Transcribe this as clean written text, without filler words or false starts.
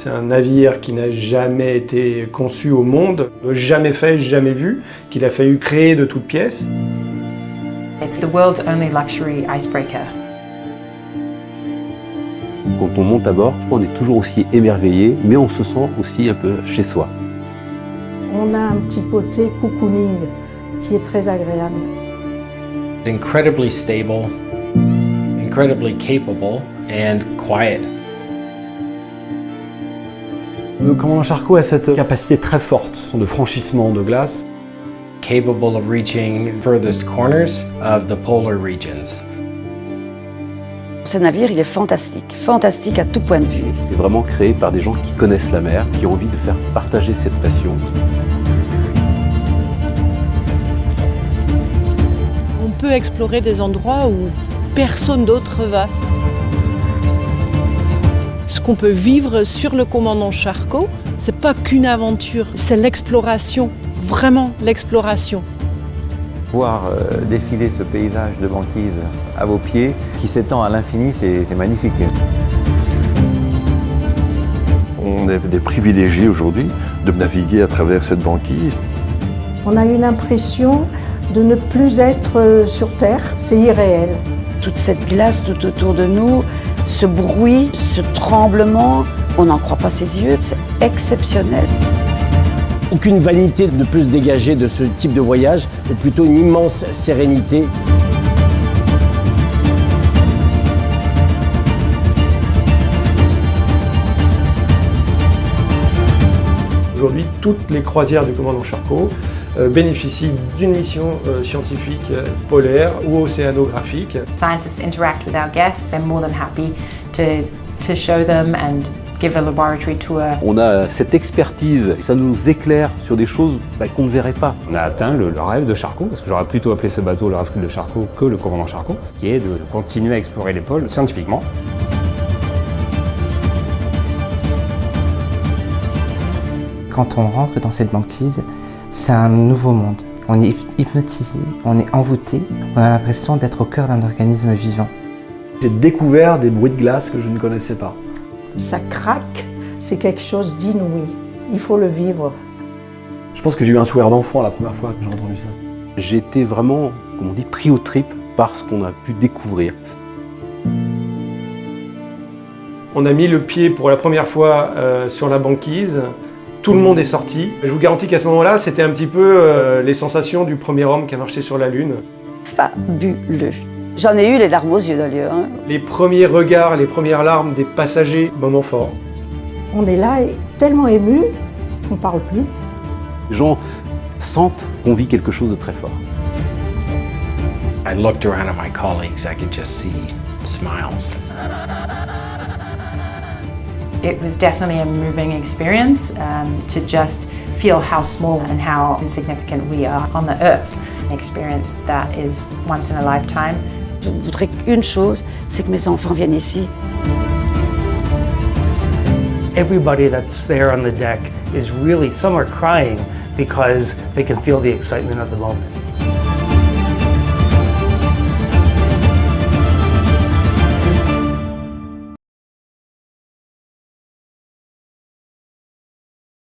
C'est un navire qui n'a jamais été conçu au monde, jamais fait, jamais vu, qu'il a fallu créer de toutes pièces. It's the world's only luxury icebreaker. Quand on monte à bord, on est toujours aussi émerveillé, mais on se sent aussi un peu chez soi. On a un petit côté cocooning qui est très agréable. Incredibly stable, incredibly capable and quiet. Le commandant Charcot a cette capacité très forte de franchissement de glace. Capable of reaching furthest corners of the polar regions. Ce navire, il est fantastique, fantastique à tout point de vue. C'est vraiment créé par des gens qui connaissent la mer, qui ont envie de faire partager cette passion. On peut explorer des endroits où personne d'autre va. Ce qu'on peut vivre sur le commandant Charcot, c'est pas qu'une aventure, c'est l'exploration, vraiment l'exploration. Voir défiler ce paysage de banquise à vos pieds, qui s'étend à l'infini, c'est magnifique. On est des privilégiés aujourd'hui de naviguer à travers cette banquise. On a eu l'impression de ne plus être sur Terre, c'est irréel. Toute cette glace tout autour de nous, ce bruit, ce tremblement, on n'en croit pas ses yeux, c'est exceptionnel. Aucune vanité ne peut se dégager de ce type de voyage, mais plutôt une immense sérénité. Aujourd'hui, toutes les croisières du commandant Charcot bénéficient d'une mission scientifique polaire ou océanographique. Scientists interact with our guests. They're more than happy to show them and give a laboratory tour. On a cette expertise, ça nous éclaire sur des choses qu'on ne verrait pas. On a atteint le rêve de Charcot, parce que j'aurais plutôt appelé ce bateau le rêve de Charcot que le commandant Charcot, qui est de continuer à explorer les pôles scientifiquement. Quand on rentre dans cette banquise, c'est un nouveau monde. On est hypnotisé, on est envoûté, on a l'impression d'être au cœur d'un organisme vivant. J'ai découvert des bruits de glace que je ne connaissais pas. Ça craque, c'est quelque chose d'inouï. Il faut le vivre. Je pense que j'ai eu un sourire d'enfant la première fois que j'ai entendu ça. J'ai été vraiment, comme on dit, pris aux tripes par ce qu'on a pu découvrir. On a mis le pied pour la première fois sur la banquise. Tout le monde est sorti. Je vous garantis qu'à ce moment-là, c'était un petit peu les sensations du premier homme qui a marché sur la Lune. Fabuleux. J'en ai eu les larmes aux yeux d'ailleurs. Les premiers regards, les premières larmes des passagers, moment fort. On est là tellement ému qu'on ne parle plus. Les gens sentent qu'on vit quelque chose de très fort. I looked around at my colleagues, I could just see smiles. It was definitely a moving experience to just feel how small and how insignificant we are on the earth. An experience that is once in a lifetime. Je voudrais qu'une chose, c'est que mes enfants viennent ici. Everybody that's there on the deck is really, some are crying because they can feel the excitement of the moment.